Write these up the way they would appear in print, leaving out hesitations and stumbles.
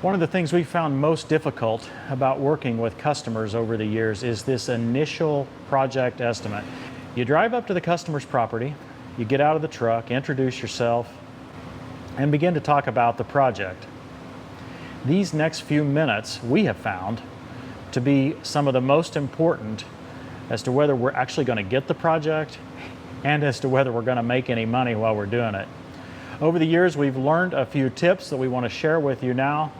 One of the things we found most difficult about working with customers over the years is this initial project estimate. You drive up to the customer's property, you get out of the truck, introduce yourself, and begin to talk about the project. These next few minutes we have found to be some of the most important as to whether we're actually going to get the project and as to whether we're going to make any money while we're doing it. Over the years, we've learned a few tips that we want to share with you now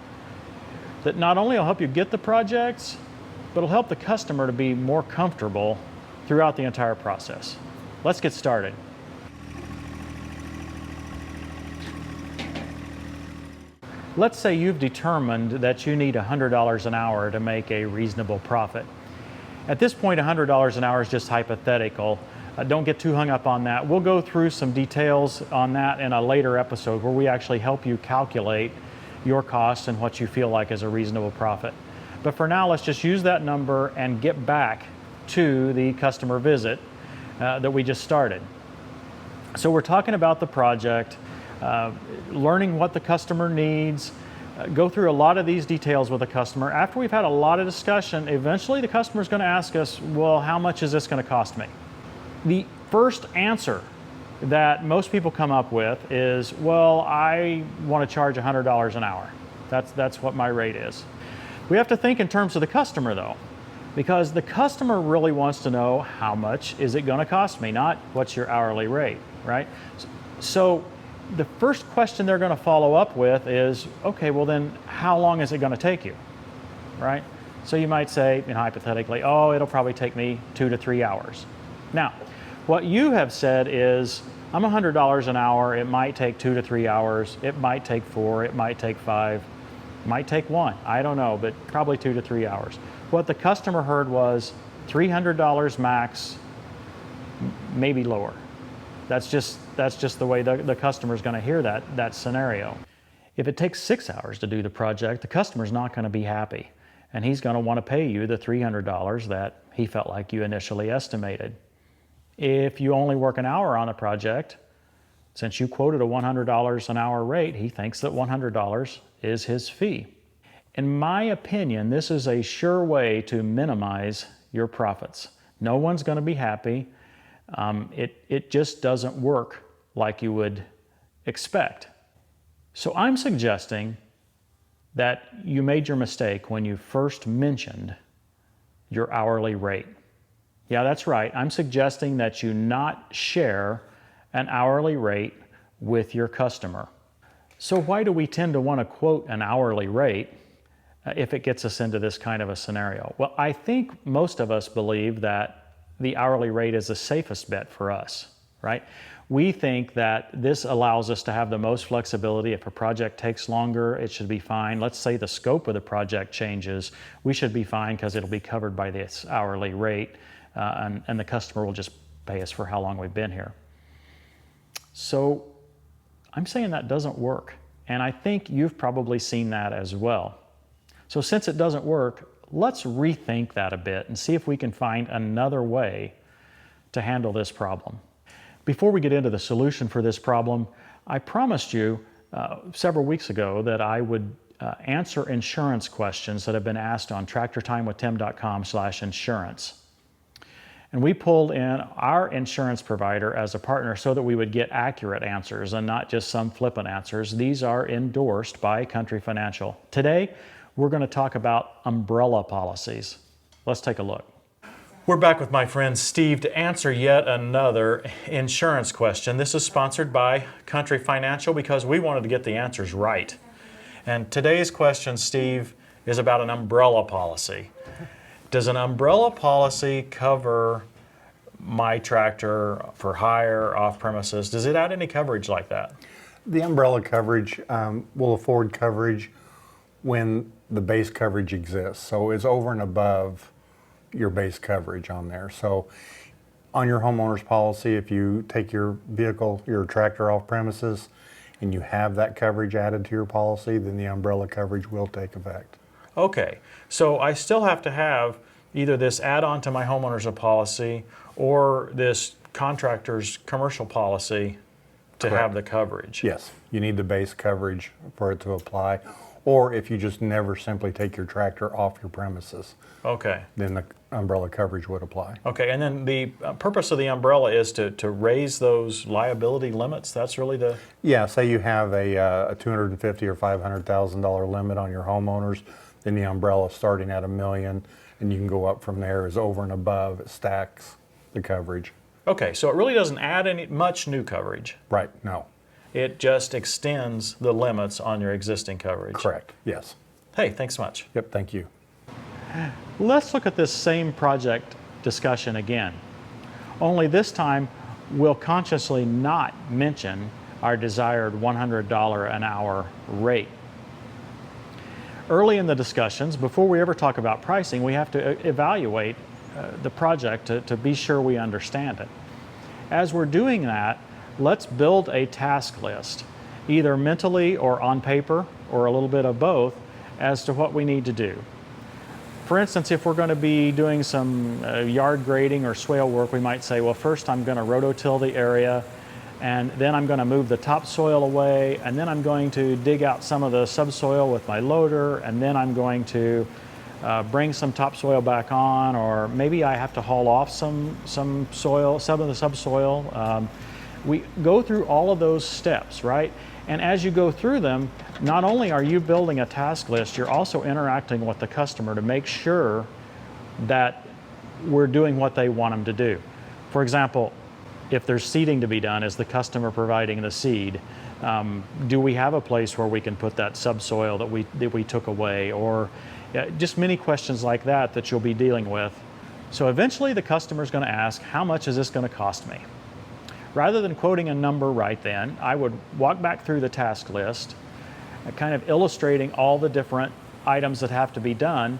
that not only will help you get the projects, but will help the customer to be more comfortable throughout the entire process. Let's get started. Let's say you've determined that you need $100 an hour to make a reasonable profit. At this point, $100 an hour is just hypothetical. Don't get too hung up on that. We'll go through some details on that in a later episode where we actually help you calculate your costs and what you feel like is a reasonable profit. But for now, let's just use that number and get back to the customer visit that we just started. So we're talking about the project, learning what the customer needs, go through a lot of these details with the customer. After we've had a lot of discussion, eventually the customer is going to ask us, well, how much is this going to cost me? The first answer that most people come up with is, well, I want to charge $100 an hour. That's what my rate is. We have to think in terms of the customer though, because the customer really wants to know how much is it going to cost me, not what's your hourly rate, right? So the first question they're going to follow up with is, okay, well then how long is it going to take you, right? So you might say, hypothetically, oh, it'll probably take me 2 to 3 hours. Now, what you have said is, I'm $100 an hour, it might take 2 to 3 hours, it might take 4, it might take 5, it might take 1, I don't know, but probably 2 to 3 hours. What the customer heard was $300 max, maybe lower. That's just the way the customer's going to hear that scenario. If it takes 6 hours to do the project, the customer's not going to be happy, and he's going to want to pay you the $300 that he felt like you initially estimated. If you only work an hour on a project, since you quoted a $100 an hour rate, he thinks that $100 is his fee. In my opinion, this is a sure way to minimize your profits. No one's going to be happy. It just doesn't work like you would expect. So I'm suggesting that you made your mistake when you first mentioned your hourly rate. Yeah, that's right. I'm suggesting that you not share an hourly rate with your customer. So why do we tend to want to quote an hourly rate if it gets us into this kind of a scenario? Well, I think most of us believe that the hourly rate is the safest bet for us, right? We think that this allows us to have the most flexibility. If a project takes longer, it should be fine. Let's say the scope of the project changes, we should be fine because it'll be covered by this hourly rate. And the customer will just pay us for how long we've been here. So I'm saying that doesn't work, and I think you've probably seen that as well. So since it doesn't work, let's rethink that a bit and see if we can find another way to handle this problem. Before we get into the solution for this problem, I promised you several weeks ago that I would answer insurance questions that have been asked on tractortimewiththem.com/insurance. And we pulled in our insurance provider as a partner so that we would get accurate answers and not just some flippant answers. These are endorsed by Country Financial. Today, we're going to talk about umbrella policies. Let's take a look. We're back with my friend Steve to answer yet another insurance question. This is sponsored by Country Financial because we wanted to get the answers right. And today's question, Steve, is about an umbrella policy. Does an umbrella policy cover my tractor for hire, off premises? Does it add any coverage like that? The umbrella coverage will afford coverage when the base coverage exists. So it's over and above your base coverage on there. So on your homeowner's policy, if you take your vehicle, your tractor off premises, and you have that coverage added to your policy, then the umbrella coverage will take effect. Okay, so I still have to have either this add-on to my homeowner's policy or this contractor's commercial policy to Correct. have the coverage. Yes, you need the base coverage for it to apply. Or if you just never simply take your tractor off your premises, Okay. then the umbrella coverage would apply. Okay, and then the purpose of the umbrella is to raise those liability limits? That's really the... Yeah, say you have a $250,000 or $500,000 limit on your homeowners, then the umbrella starting at $1 million, and you can go up from there as over and above. It stacks the coverage. Okay, so it really doesn't add much new coverage. Right, no. It just extends the limits on your existing coverage. Correct, yes. Hey, thanks much. Yep, thank you. Let's look at this same project discussion again. Only this time, we'll consciously not mention our desired $100 an hour rate. Early in the discussions, before we ever talk about pricing, we have to evaluate the project to be sure we understand it. As we're doing that, let's build a task list, either mentally or on paper, or a little bit of both, as to what we need to do. For instance, if we're going to be doing some yard grading or swale work, we might say, well, first I'm going to rototill the area, and then I'm going to move the topsoil away, and then I'm going to dig out some of the subsoil with my loader, and then I'm going to bring some topsoil back on, or maybe I have to haul off some soil, some of the subsoil. We go through all of those steps, right? And as you go through them, not only are you building a task list, you're also interacting with the customer to make sure that we're doing what they want them to do. For example, if there's seeding to be done, is the customer providing the seed? Do we have a place where we can put that subsoil that we took away? Or just many questions like that you'll be dealing with. So eventually the customer's going to ask, how much is this going to cost me? Rather than quoting a number right then, I would walk back through the task list, kind of illustrating all the different items that have to be done,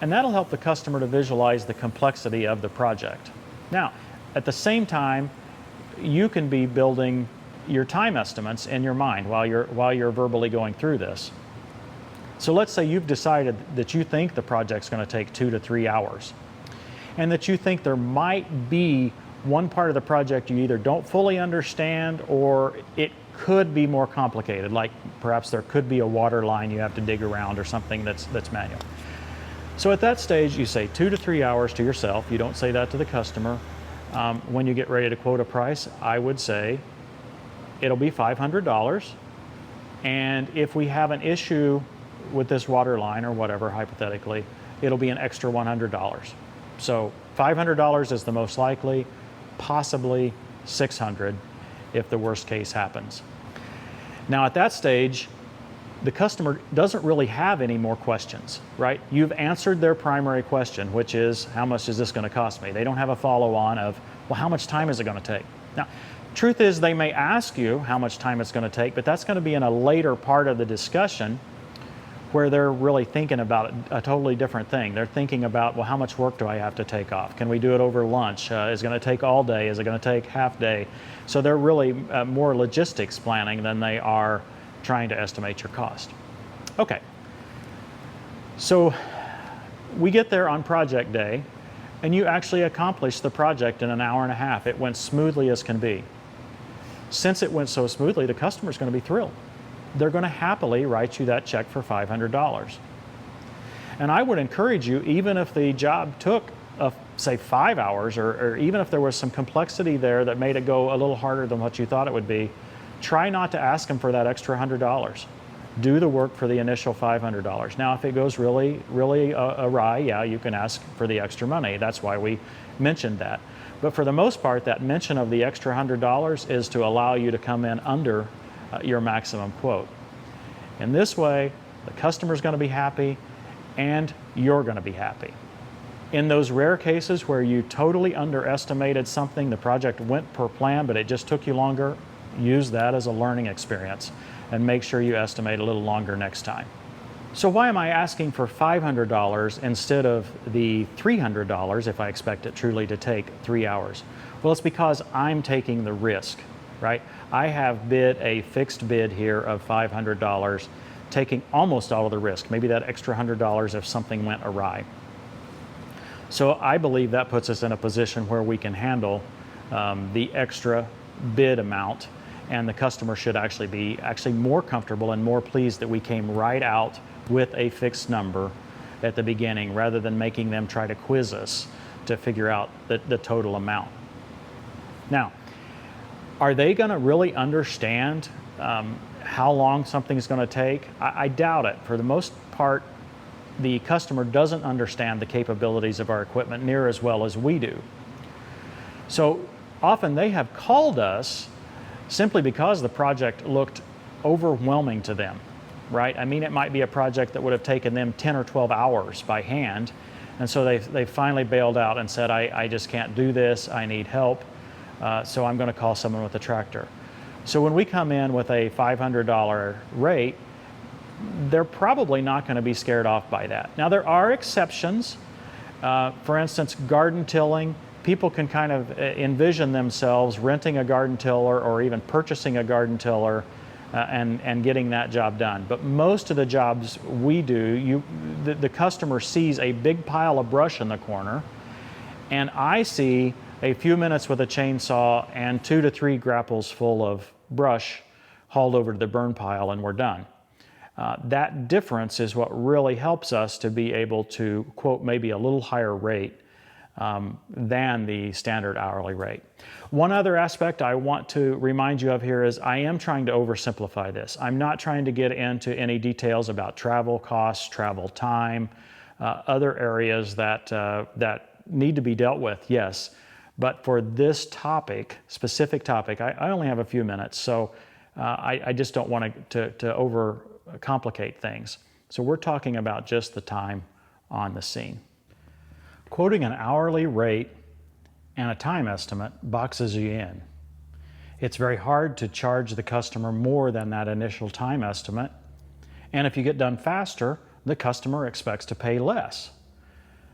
and that'll help the customer to visualize the complexity of the project. Now, at the same time, you can be building your time estimates in your mind while you're verbally going through this. So let's say you've decided that you think the project's going to take 2 to 3 hours, and that you think there might be one part of the project you either don't fully understand, or it could be more complicated, like perhaps there could be a water line you have to dig around or something that's manual. So at that stage, you say 2 to 3 hours to yourself. You don't say that to the customer. When you get ready to quote a price, I would say it'll be $500. And if we have an issue with this water line or whatever, hypothetically, it'll be an extra $100. So $500 is the most likely, possibly $600 if the worst case happens. Now at that stage, the customer doesn't really have any more questions, right? You've answered their primary question, which is, how much is this going to cost me? They don't have a follow-on of, well, how much time is it going to take? Now, truth is, they may ask you how much time it's going to take, but that's going to be in a later part of the discussion where they're really thinking about a totally different thing. They're thinking about, well, how much work do I have to take off? Can we do it over lunch? Is it going to take all day? Is it going to take half day? So they're really more logistics planning than they are trying to estimate your cost. Okay, so we get there on project day, and you actually accomplish the project in an hour and a half. It went smoothly as can be. Since it went so smoothly, the customer's going to be thrilled. They're going to happily write you that check for $500. And I would encourage you, even if the job took, say, 5 hours, or even if there was some complexity there that made it go a little harder than what you thought it would be, try not to ask them for that extra $100. Do the work for the initial $500. Now, if it goes really, really awry, yeah, you can ask for the extra money. That's why we mentioned that. But for the most part, that mention of the extra $100 is to allow you to come in under your maximum quote. In this way, the customer's going to be happy and you're going to be happy. In those rare cases where you totally underestimated something, the project went per plan, but it just took you longer, use that as a learning experience and make sure you estimate a little longer next time. So why am I asking for $500 instead of the $300 if I expect it truly to take 3 hours? Well, it's because I'm taking the risk, right? I have bid a fixed bid here of $500, taking almost all of the risk, maybe that extra $100 if something went awry. So I believe that puts us in a position where we can handle the extra bid amount and the customer should actually be more comfortable and more pleased that we came right out with a fixed number at the beginning, rather than making them try to quiz us to figure out the total amount. Now, are they going to really understand how long something's going to take? I doubt it. For the most part, the customer doesn't understand the capabilities of our equipment near as well as we do. So often they have called us simply because the project looked overwhelming to them, right? I mean, it might be a project that would have taken them 10 or 12 hours by hand, and so they finally bailed out and said, I just can't do this, I need help, so I'm going to call someone with a tractor. So when we come in with a $500 rate, they're probably not going to be scared off by that. Now, there are exceptions. For instance, garden tilling. People can kind of envision themselves renting a garden tiller or even purchasing a garden tiller and getting that job done. But most of the jobs we do, the customer sees a big pile of brush in the corner, and I see a few minutes with a chainsaw and 2 to 3 grapples full of brush hauled over to the burn pile, and we're done. That difference is what really helps us to be able to quote maybe a little higher rate than the standard hourly rate. One other aspect I want to remind you of here is I am trying to oversimplify this. I'm not trying to get into any details about travel costs, travel time, other areas that need to be dealt with, yes. But for this topic, specific topic, I only have a few minutes, so I just don't want to overcomplicate things. So we're talking about just the time on the scene. Quoting an hourly rate and a time estimate boxes you in. It's very hard to charge the customer more than that initial time estimate. And if you get done faster, the customer expects to pay less.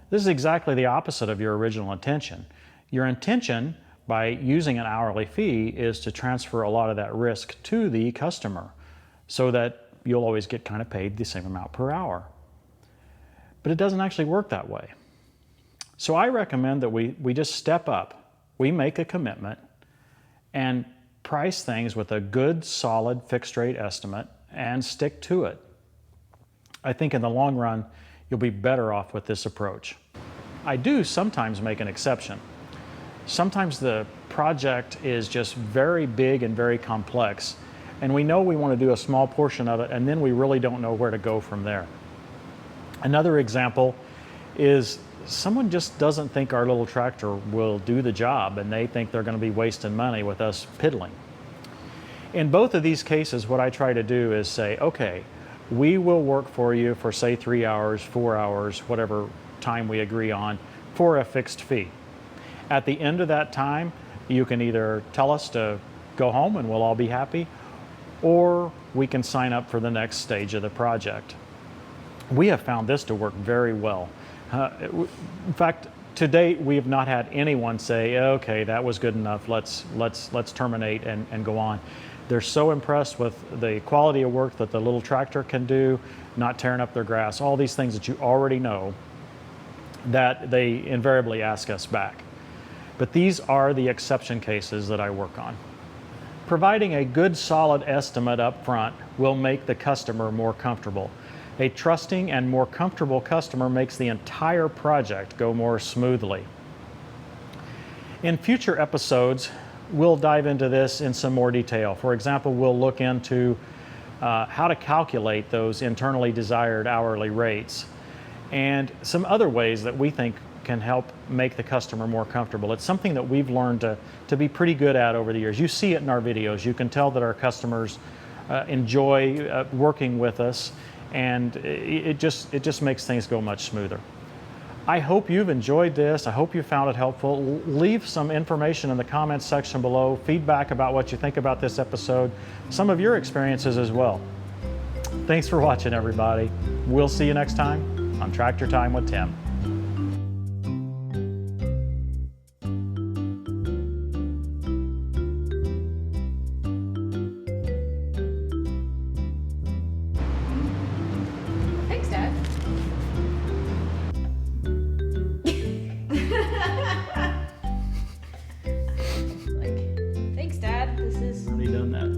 This is exactly the opposite of your original intention. Your intention by using an hourly fee is to transfer a lot of that risk to the customer so that you'll always get kind of paid the same amount per hour. But it doesn't actually work that way. So I recommend that we just step up. We make a commitment and price things with a good, solid, fixed rate estimate and stick to it. I think in the long run, you'll be better off with this approach. I do sometimes make an exception. Sometimes the project is just very big and very complex, and we know we want to do a small portion of it, and then we really don't know where to go from there. Another example is someone just doesn't think our little tractor will do the job, and they think they're going to be wasting money with us piddling. In both of these cases, what I try to do is say, okay, we will work for you for say 3 hours, 4 hours, whatever time we agree on, for a fixed fee. At the end of that time, you can either tell us to go home and we'll all be happy, or we can sign up for the next stage of the project. We have found this to work very well. In fact, to date, we have not had anyone say, okay, that was good enough, let's terminate and go on. They're so impressed with the quality of work that the little tractor can do, not tearing up their grass, all these things that you already know, that they invariably ask us back. But these are the exception cases that I work on. Providing a good, solid estimate up front will make the customer more comfortable. A trusting and more comfortable customer makes the entire project go more smoothly. In future episodes, we'll dive into this in some more detail. For example, we'll look into how to calculate those internally desired hourly rates and some other ways that we think can help make the customer more comfortable. It's something that we've learned to be pretty good at over the years. You see it in our videos. You can tell that our customers enjoy working with us, and it just makes things go much smoother. I hope you've enjoyed this. I hope you found it helpful. Leave some information in the comments section below, feedback about what you think about this episode, some of your experiences as well. Thanks for watching, everybody. We'll see you next time on Tractor Time with Tim. Already done that.